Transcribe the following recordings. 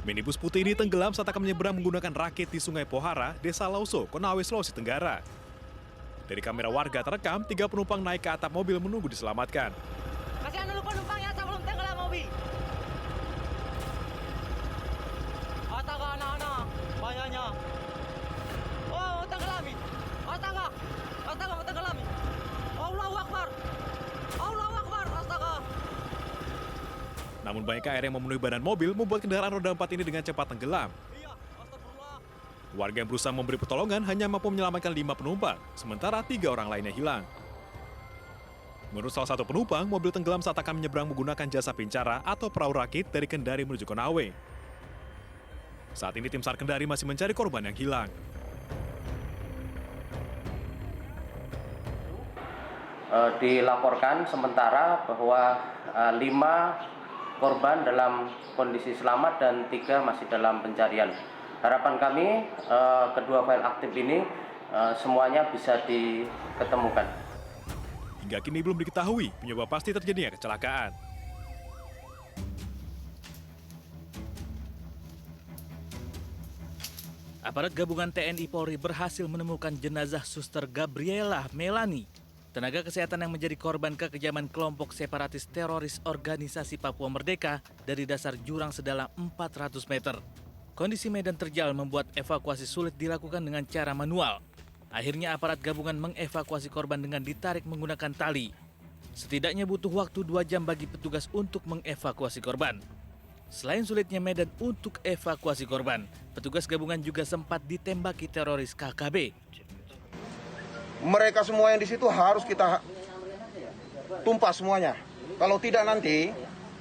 Minibus putih ini tenggelam saat akan menyeberang menggunakan rakit di Sungai Pohara, Desa Lauso, Konawe, Sulawesi Tenggara. Dari kamera warga terekam, 3 penumpang naik ke atap mobil menunggu diselamatkan. Kasihan dulu penumpang ya sebelum tenggelam mobil. Astaga anak-anak, banyaknya. Oh, tenggelami. Astaga, astaga tenggelami. Allahu Akbar. Allahu Akbar, astaga. Namun banyak air yang memenuhi badan mobil membuat kendaraan roda 4 ini dengan cepat tenggelam. Iya, astagfirullah. Warga yang berusaha memberi pertolongan hanya mampu menyelamatkan 5 penumpang, sementara 3 orang lainnya hilang. Menurut salah satu penumpang, mobil tenggelam saat akan menyeberang menggunakan jasa pincara atau perahu rakit dari Kendari menuju Konawe. Saat ini tim SAR Kendari masih mencari korban yang hilang. Dilaporkan sementara bahwa 5 korban dalam kondisi selamat dan 3 masih dalam pencarian. Harapan kami kedua file aktif ini semuanya bisa diketemukan. Hingga kini belum diketahui penyebab pasti terjadinya kecelakaan. Aparat gabungan TNI Polri berhasil menemukan jenazah Suster Gabriela Melani, tenaga kesehatan yang menjadi korban kekejaman kelompok separatis teroris organisasi Papua Merdeka dari dasar jurang sedalam 400 meter. Kondisi medan terjal membuat evakuasi sulit dilakukan dengan cara manual. Akhirnya aparat gabungan mengevakuasi korban dengan ditarik menggunakan tali. Setidaknya butuh waktu 2 jam bagi petugas untuk mengevakuasi korban. Selain sulitnya medan untuk evakuasi korban, petugas gabungan juga sempat ditembaki teroris KKB. Mereka semua yang di situ harus kita tumpas semuanya. Kalau tidak nanti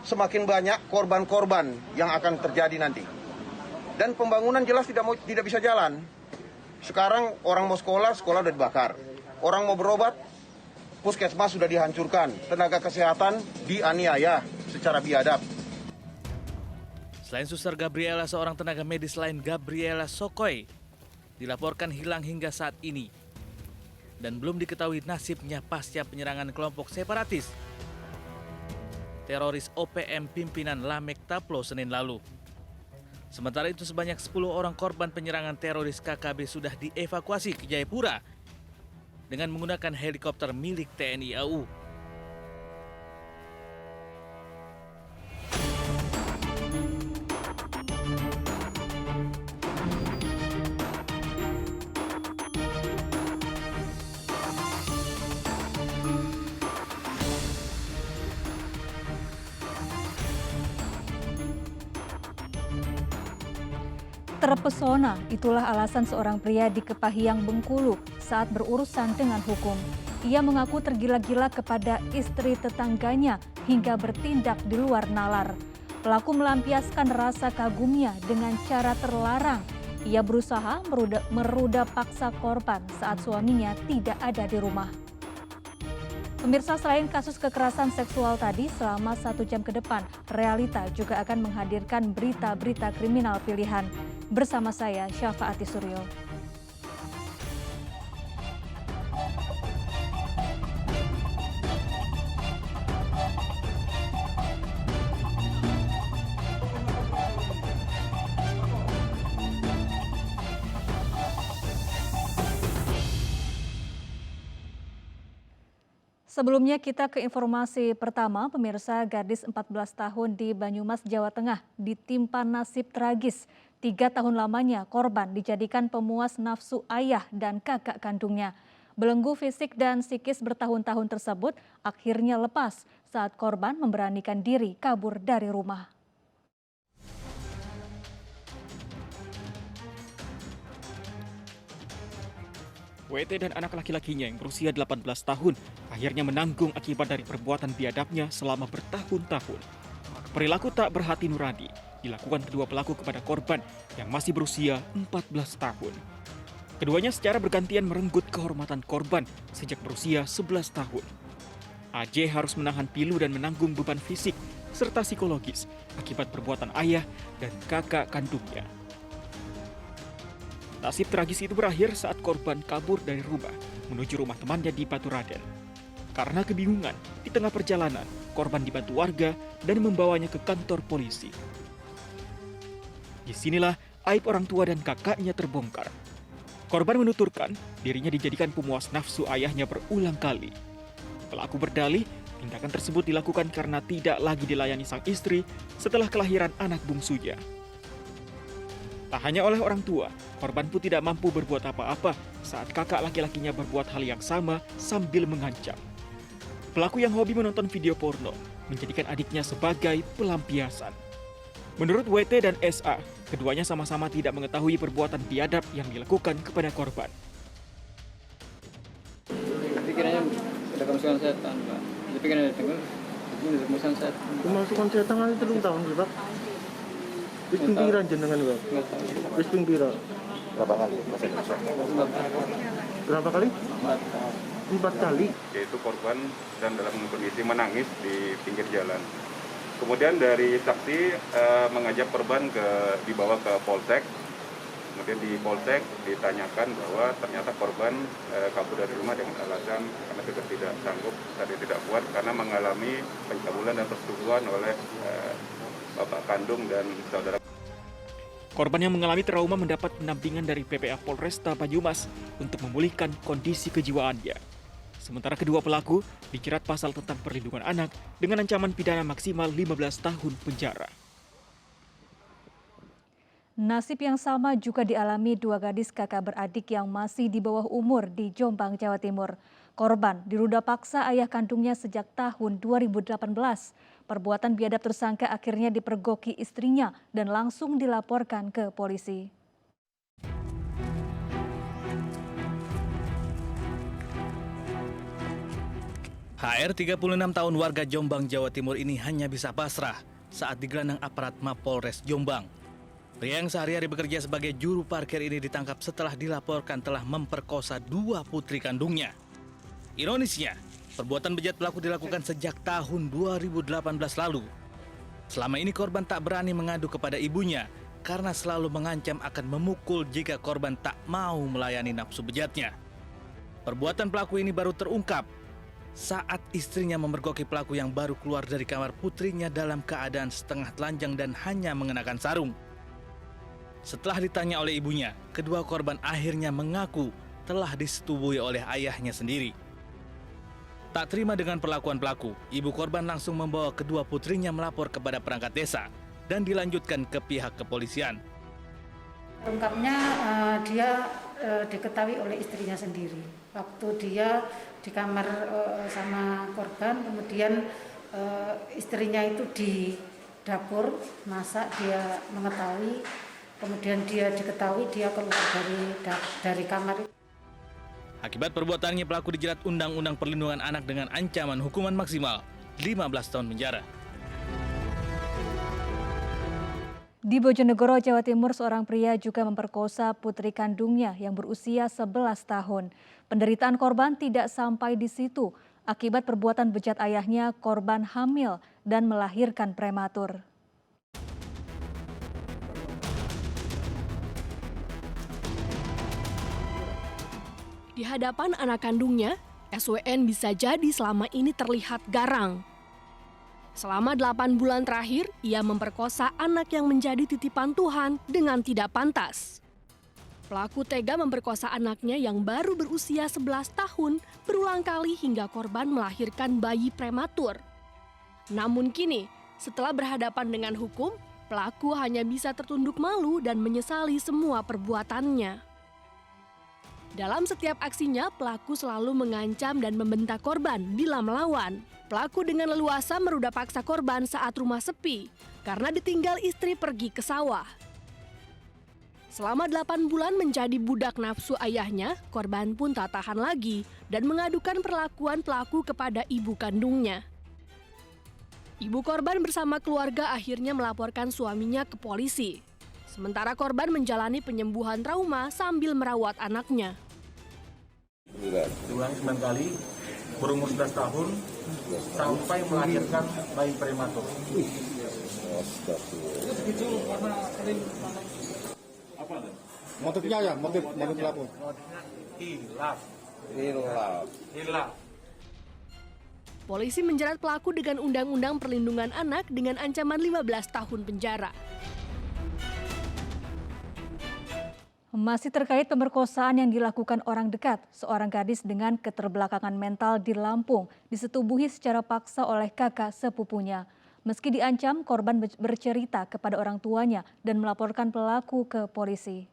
semakin banyak korban-korban yang akan terjadi nanti. Dan pembangunan jelas tidak bisa jalan. Sekarang orang mau sekolah, sekolah sudah dibakar. Orang mau berobat, puskesmas sudah dihancurkan. Tenaga kesehatan dianiaya secara biadab. Selain Suster Gabriela, seorang tenaga medis lain Gabriela Sokoy dilaporkan hilang hingga saat ini. Dan belum diketahui nasibnya pasca penyerangan kelompok separatis teroris OPM pimpinan Lamek Taplo Senin lalu. Sementara itu sebanyak 10 orang korban penyerangan teroris KKB sudah dievakuasi ke Jayapura dengan menggunakan helikopter milik TNI AU. Terpesona, itulah alasan seorang pria di Kepahiang, Bengkulu saat berurusan dengan hukum. Ia mengaku tergila-gila kepada istri tetangganya hingga bertindak di luar nalar. Pelaku melampiaskan rasa kagumnya dengan cara terlarang. Ia berusaha meruda paksa korban saat suaminya tidak ada di rumah. Pemirsa, selain kasus kekerasan seksual tadi, selama 1 jam ke depan, Realita juga akan menghadirkan berita-berita kriminal pilihan. Bersama saya, Syafaati Suryo. Sebelumnya kita ke informasi pertama, pemirsa. Gadis 14 tahun di Banyumas, Jawa Tengah ditimpa nasib tragis. 3 tahun lamanya korban dijadikan pemuas nafsu ayah dan kakak kandungnya. Belenggu fisik dan psikis bertahun-tahun tersebut akhirnya lepas saat korban memberanikan diri kabur dari rumah. WT dan anak laki-lakinya yang berusia 18 tahun akhirnya menanggung akibat dari perbuatan biadabnya selama bertahun-tahun. Perilaku tak berhati nurani dilakukan kedua pelaku kepada korban yang masih berusia 14 tahun. Keduanya secara bergantian merenggut kehormatan korban sejak berusia 11 tahun. AJ harus menahan pilu dan menanggung beban fisik serta psikologis akibat perbuatan ayah dan kakak kandungnya. Nasib tragis itu berakhir saat korban kabur dari rumah menuju rumah temannya di Batu Raden. Karena kebingungan, di tengah perjalanan, korban dibantu warga dan membawanya ke kantor polisi. Disinilah aib orang tua dan kakaknya terbongkar. Korban menuturkan dirinya dijadikan pemuas nafsu ayahnya berulang kali. Pelaku berdalih, tindakan tersebut dilakukan karena tidak lagi dilayani sang istri setelah kelahiran anak bungsunya. Tak hanya oleh orang tua, korban pun tidak mampu berbuat apa-apa saat kakak laki-lakinya berbuat hal yang sama sambil mengancam. Pelaku yang hobi menonton video porno menjadikan adiknya sebagai pelampiasan. Menurut WT dan SA, keduanya sama-sama tidak mengetahui perbuatan biadab yang dilakukan kepada korban. Pikirannya ada kemasukan setan, Pak. Jadi pikirannya dengar, ini ada kemasukan setan. Kemasukan setan kan itu tahun sih, Pak. Wis pinggiran jenengan, Pak. Nggak tahu. Wis pinggiran. Berapa kali? Berapa kali? 4 kali. Yaitu korban dan dalam kondisi menangis di pinggir jalan. Kemudian dari saksi mengajak korban dibawa ke Polsek. Kemudian di Polsek ditanyakan bahwa ternyata korban kabur dari rumah dengan alasan karena sudah tidak sanggup, tadi tidak kuat karena mengalami pencabulan dan persetubuhan oleh bapak kandung dan saudara. Korban yang mengalami trauma mendapat pendampingan dari PPA Polresta Banyumas untuk memulihkan kondisi kejiwaannya. Sementara kedua pelaku dijerat pasal tentang perlindungan anak dengan ancaman pidana maksimal 15 tahun penjara. Nasib yang sama juga dialami 2 gadis kakak beradik yang masih di bawah umur di Jombang, Jawa Timur. Korban diruda paksa ayah kandungnya sejak tahun 2018. Perbuatan biadab tersangka akhirnya dipergoki istrinya dan langsung dilaporkan ke polisi. HR 36 tahun warga Jombang, Jawa Timur ini hanya bisa pasrah saat digelandang aparat Mapolres Jombang. Pria yang sehari-hari bekerja sebagai juru parkir ini ditangkap setelah dilaporkan telah memperkosa 2 putri kandungnya. Ironisnya, perbuatan bejat pelaku dilakukan sejak tahun 2018 lalu. Selama ini korban tak berani mengadu kepada ibunya karena selalu mengancam akan memukul jika korban tak mau melayani nafsu bejatnya. Perbuatan pelaku ini baru terungkap saat istrinya memergoki pelaku yang baru keluar dari kamar putrinya dalam keadaan setengah telanjang dan hanya mengenakan sarung. Setelah ditanya oleh ibunya, kedua korban akhirnya mengaku telah disetubui oleh ayahnya sendiri. Tak terima dengan perlakuan pelaku, ibu korban langsung membawa kedua putrinya melapor kepada perangkat desa dan dilanjutkan ke pihak kepolisian. Ungkapnya dia diketahui oleh istrinya sendiri. Waktu dia di kamar sama korban, kemudian istrinya itu di dapur masak, dia mengetahui, kemudian dia diketahui dia keluar dari kamar. Akibat perbuatannya pelaku dijerat Undang-Undang Perlindungan Anak dengan ancaman hukuman maksimal 15 tahun penjara. Di Bojonegoro, Jawa Timur, seorang pria juga memperkosa putri kandungnya yang berusia 11 tahun. Penderitaan korban tidak sampai di situ. Akibat perbuatan bejat ayahnya, korban hamil dan melahirkan prematur. Di hadapan anak kandungnya, SWN bisa jadi selama ini terlihat garang. Selama 8 bulan terakhir, ia memperkosa anak yang menjadi titipan Tuhan dengan tidak pantas. Pelaku tega memperkosa anaknya yang baru berusia 11 tahun berulang kali hingga korban melahirkan bayi prematur. Namun kini, setelah berhadapan dengan hukum, pelaku hanya bisa tertunduk malu dan menyesali semua perbuatannya. Dalam setiap aksinya, pelaku selalu mengancam dan membentak korban bila melawan. Pelaku dengan leluasa meruda paksa korban saat rumah sepi karena ditinggal istri pergi ke sawah. Selama 8 bulan menjadi budak nafsu ayahnya, korban pun tak tahan lagi dan mengadukan perlakuan pelaku kepada ibu kandungnya. Ibu korban bersama keluarga akhirnya melaporkan suaminya ke polisi. Sementara korban menjalani penyembuhan trauma sambil merawat anaknya. Diulangi 9 kali, berumur 11 tahun, sampai melahirkan bayi prematur. Motifnya ya, motif pelaku. Hilaf. Polisi menjerat pelaku dengan Undang-Undang Perlindungan Anak dengan ancaman 15 tahun penjara. Masih terkait pemerkosaan yang dilakukan orang dekat, seorang gadis dengan keterbelakangan mental di Lampung disetubuhi secara paksa oleh kakak sepupunya. Meski diancam, korban bercerita kepada orang tuanya dan melaporkan pelaku ke polisi.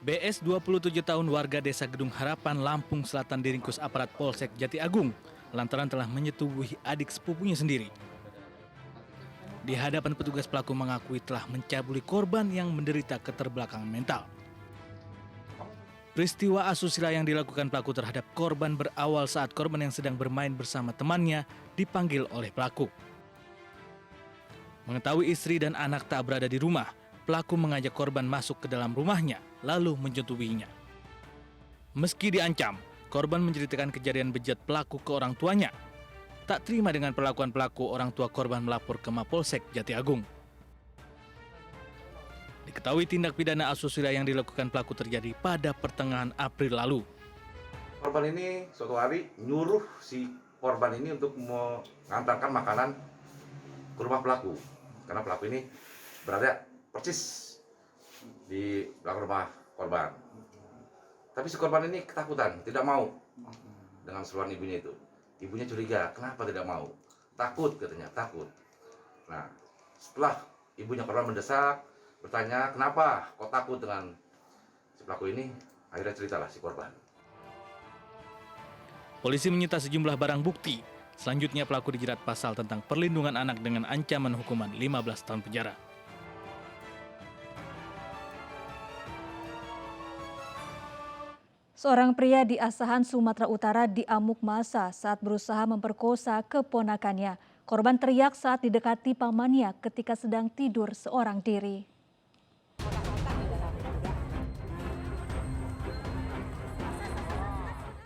BS 27 tahun warga desa Gedung Harapan, Lampung Selatan diringkus aparat Polsek Jati Agung lantaran telah menyetubuhi adik sepupunya sendiri. Di hadapan petugas, pelaku mengakui telah mencabuli korban yang menderita keterbelakangan mental. Peristiwa asusila yang dilakukan pelaku terhadap korban berawal saat korban yang sedang bermain bersama temannya dipanggil oleh pelaku. Mengetahui istri dan anak tak berada di rumah, pelaku mengajak korban masuk ke dalam rumahnya lalu menyetubuhinya. Meski diancam, korban menceritakan kejadian bejat pelaku ke orang tuanya. Tak terima dengan perlakuan pelaku, orang tua korban melapor ke Mapolsek Jati Agung. Diketahui tindak pidana asusila yang dilakukan pelaku terjadi pada pertengahan April lalu. Korban ini suatu hari nyuruh si korban ini untuk mengantarkan makanan ke rumah pelaku. Karena pelaku ini berada persis di belakang rumah korban. Tapi si korban ini ketakutan, tidak mau dengan seruan ibunya itu. Ibunya curiga, kenapa tidak mau? Takut katanya, takut. Nah, setelah ibunya korban mendesak, bertanya, kenapa kok takut dengan si pelaku ini? Akhirnya ceritalah si korban. Polisi menyita sejumlah barang bukti. Selanjutnya pelaku dijerat pasal tentang perlindungan anak dengan ancaman hukuman 15 tahun penjara. Seorang pria di Asahan, Sumatera Utara diamuk massa saat berusaha memperkosa keponakannya. Korban teriak saat didekati pamannya ketika sedang tidur seorang diri.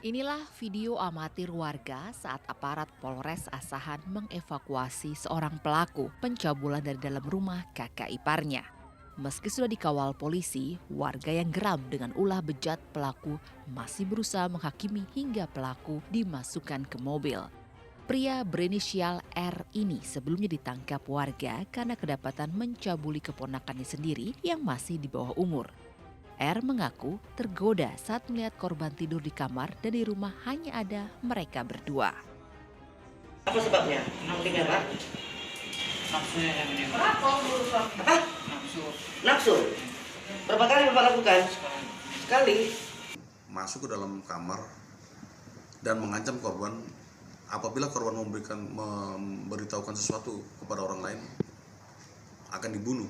Inilah video amatir warga saat aparat Polres Asahan mengevakuasi seorang pelaku pencabulan dari dalam rumah kakak iparnya. Meski sudah dikawal polisi, warga yang geram dengan ulah bejat pelaku masih berusaha menghakimi hingga pelaku dimasukkan ke mobil. Pria berinisial R ini sebelumnya ditangkap warga karena kedapatan mencabuli keponakannya sendiri yang masih di bawah umur. R mengaku tergoda saat melihat korban tidur di kamar dan di rumah hanya ada mereka berdua. Apa sebabnya? Nafsunya yang ini. Apa? Nafsu. Berapa kali Bapak lakukan? Sekali. Masuk ke dalam kamar dan mengancam korban apabila korban memberitahukan sesuatu kepada orang lain akan dibunuh.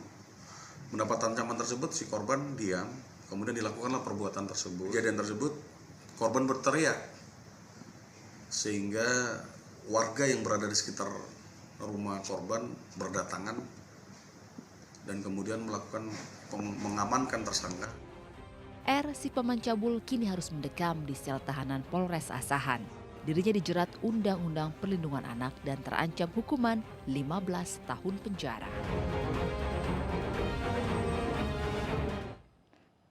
Mendapat ancaman tersebut si korban diam, kemudian dilakukanlah perbuatan tersebut. Kejadian tersebut korban berteriak sehingga warga yang berada di sekitar rumah korban berdatangan dan kemudian melakukan mengamankan tersangka. R, si pemancabul, kini harus mendekam di sel tahanan Polres Asahan. Dirinya dijerat Undang-Undang Perlindungan Anak dan terancam hukuman 15 tahun penjara.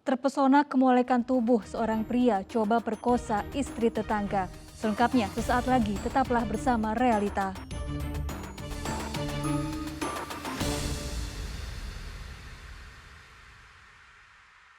Terpesona kemolekan tubuh seorang pria coba perkosa istri tetangga. Selengkapnya sesaat lagi, tetaplah bersama Realita.